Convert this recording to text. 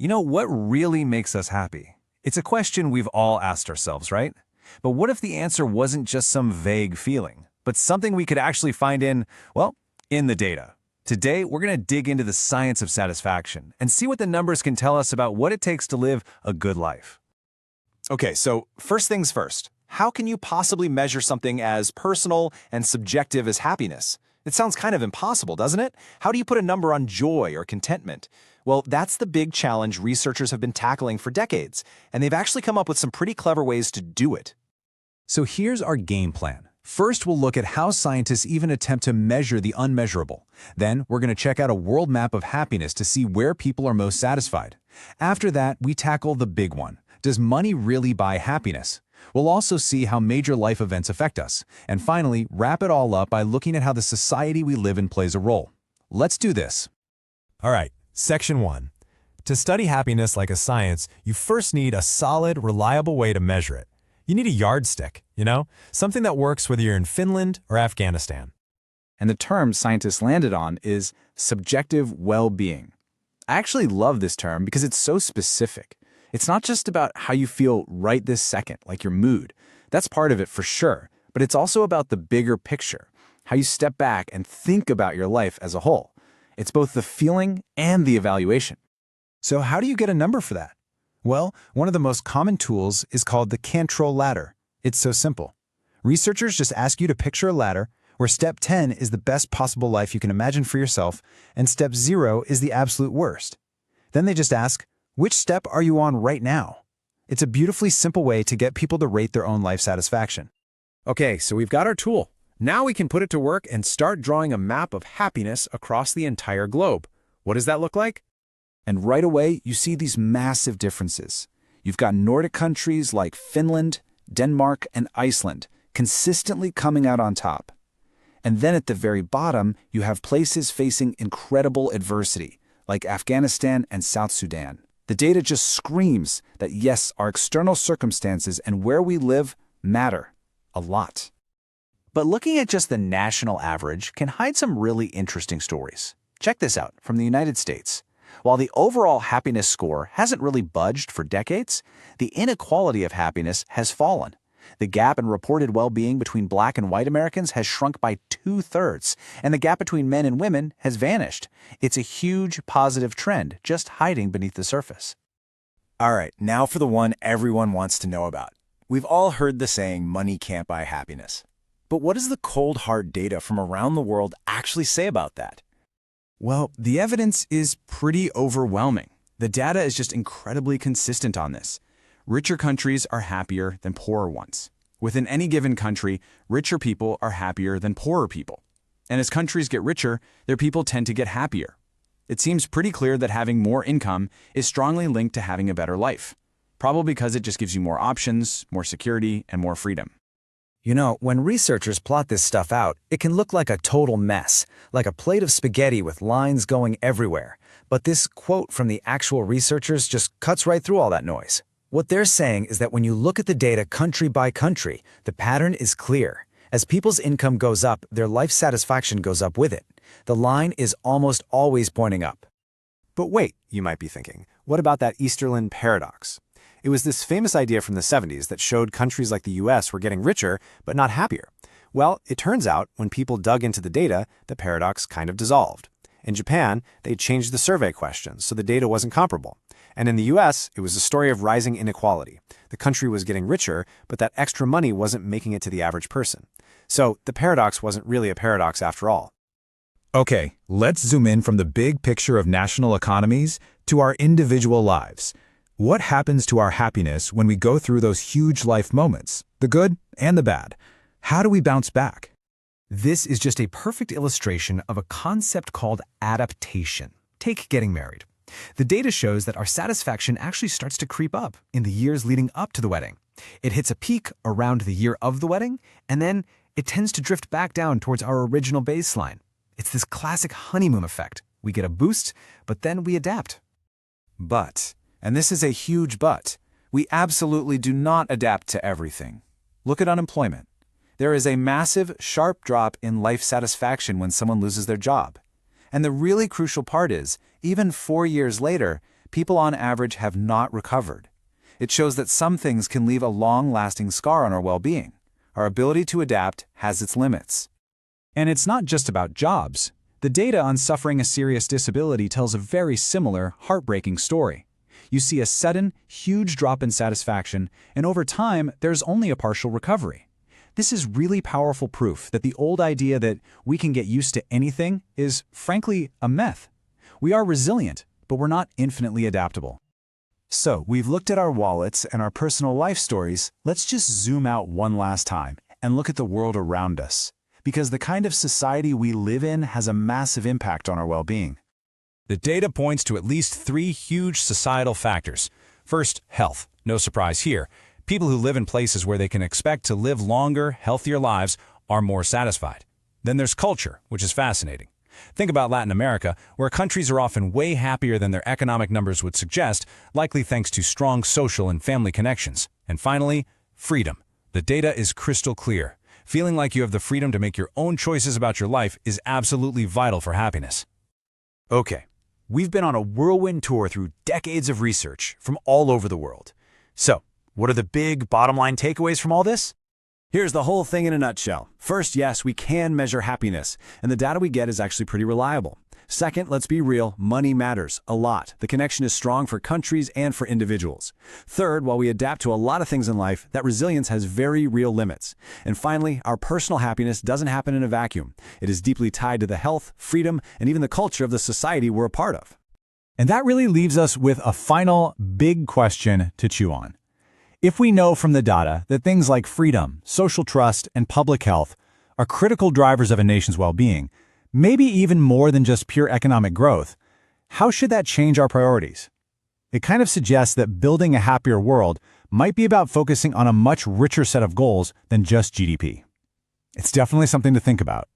What really makes us happy? It's a question we've all asked ourselves, right? But what if the answer wasn't just some vague feeling, but something we could actually find in the data? Today, we're going to dig into the science of satisfaction and see what the numbers can tell us about what it takes to live a good life. Okay, so first things first. How can you possibly measure something as personal and subjective as happiness? It sounds kind of impossible, doesn't it? How do you put a number on joy or contentment? Well, that's the big challenge researchers have been tackling for decades, and they've actually come up with some pretty clever ways to do it. So here's our game plan. First, we'll look at how scientists even attempt to measure the unmeasurable. Then, we're going to check out a world map of happiness to see where people are most satisfied. After that, we tackle the big one. Does money really buy happiness? We'll also see how major life events affect us. And finally, wrap it all up by looking at how the society we live in plays a role. Let's do this. All right, Section 1. To study happiness like a science, you first need a solid, reliable way to measure it. You need a yardstick, something that works whether you're in Finland or Afghanistan. And the term scientists landed on is subjective well-being. I actually love this term because it's so specific. It's not just about how you feel right this second, like your mood. That's part of it for sure, but it's also about the bigger picture, how you step back and think about your life as a whole. It's both the feeling and the evaluation. So how do you get a number for that? Well, one of the most common tools is called the Cantril ladder. It's so simple. Researchers just ask you to picture a ladder where step 10 is the best possible life you can imagine for yourself, and step 0 is the absolute worst. Then they just ask, which step are you on right now? It's a beautifully simple way to get people to rate their own life satisfaction. Okay, so we've got our tool. Now we can put it to work and start drawing a map of happiness across the entire globe. What does that look like? And right away, you see these massive differences. You've got Nordic countries like Finland, Denmark, and Iceland consistently coming out on top. And then at the very bottom, you have places facing incredible adversity, like Afghanistan and South Sudan. The data just screams that yes, our external circumstances and where we live matter a lot. But looking at just the national average can hide some really interesting stories. Check this out from the United States. While the overall happiness score hasn't really budged for decades, the inequality of happiness has fallen. The gap in reported well-being between Black and white Americans has shrunk by 2/3, and the gap between men and women has vanished. It's a huge positive trend just hiding beneath the surface. All right, now for the one everyone wants to know about. We've all heard the saying, money can't buy happiness. But what does the cold hard data from around the world actually say about that? Well, the evidence is pretty overwhelming. The data is just incredibly consistent on this. Richer countries are happier than poorer ones. Within any given country, richer people are happier than poorer people. And as countries get richer, their people tend to get happier. It seems pretty clear that having more income is strongly linked to having a better life, probably because it just gives you more options, more security, and more freedom. When researchers plot this stuff out, it can look like a total mess, like a plate of spaghetti with lines going everywhere. But this quote from the actual researchers just cuts right through all that noise. What they're saying is that when you look at the data country by country, the pattern is clear. As people's income goes up, their life satisfaction goes up with it. The line is almost always pointing up. But wait, you might be thinking, what about that Easterlin paradox? It was this famous idea from the 70s that showed countries like the US were getting richer, but not happier. Well, it turns out when people dug into the data, the paradox kind of dissolved. In Japan, they changed the survey questions so the data wasn't comparable. And in the US, it was a story of rising inequality. The country was getting richer, but that extra money wasn't making it to the average person. So the paradox wasn't really a paradox after all. Okay, let's zoom in from the big picture of national economies to our individual lives. What happens to our happiness when we go through those huge life moments, the good and the bad? How do we bounce back? This is just a perfect illustration of a concept called adaptation. Take getting married. The data shows that our satisfaction actually starts to creep up in the years leading up to the wedding. It hits a peak around the year of the wedding, and then it tends to drift back down towards our original baseline. It's this classic honeymoon effect. We get a boost, but then we adapt. But, and this is a huge but, we absolutely do not adapt to everything. Look at unemployment. There is a massive, sharp drop in life satisfaction when someone loses their job. And the really crucial part is, even 4 years later, people on average have not recovered. It shows that some things can leave a long-lasting scar on our well-being. Our ability to adapt has its limits. And it's not just about jobs. The data on suffering a serious disability tells a very similar, heartbreaking story. You see a sudden, huge drop in satisfaction, and over time, there's only a partial recovery. This is really powerful proof that the old idea that we can get used to anything is, frankly, a myth. We are resilient, but we're not infinitely adaptable. So, we've looked at our wallets and our personal life stories. Let's just zoom out one last time and look at the world around us. Because the kind of society we live in has a massive impact on our well-being. The data points to at least 3 huge societal factors. First, health. No surprise here. People who live in places where they can expect to live longer, healthier lives are more satisfied. Then there's culture, which is fascinating. Think about Latin America, where countries are often way happier than their economic numbers would suggest, likely thanks to strong social and family connections. And finally, freedom. The data is crystal clear. Feeling like you have the freedom to make your own choices about your life is absolutely vital for happiness. Okay, we've been on a whirlwind tour through decades of research from all over the world. So, what are the big bottom-line takeaways from all this? Here's the whole thing in a nutshell. First, yes, we can measure happiness, and the data we get is actually pretty reliable. Second, let's be real, money matters a lot. The connection is strong for countries and for individuals. Third, while we adapt to a lot of things in life, that resilience has very real limits. And finally, our personal happiness doesn't happen in a vacuum. It is deeply tied to the health, freedom, and even the culture of the society we're a part of. And that really leaves us with a final big question to chew on. If we know from the data that things like freedom, social trust, and public health are critical drivers of a nation's well-being, maybe even more than just pure economic growth, how should that change our priorities? It kind of suggests that building a happier world might be about focusing on a much richer set of goals than just GDP. It's definitely something to think about.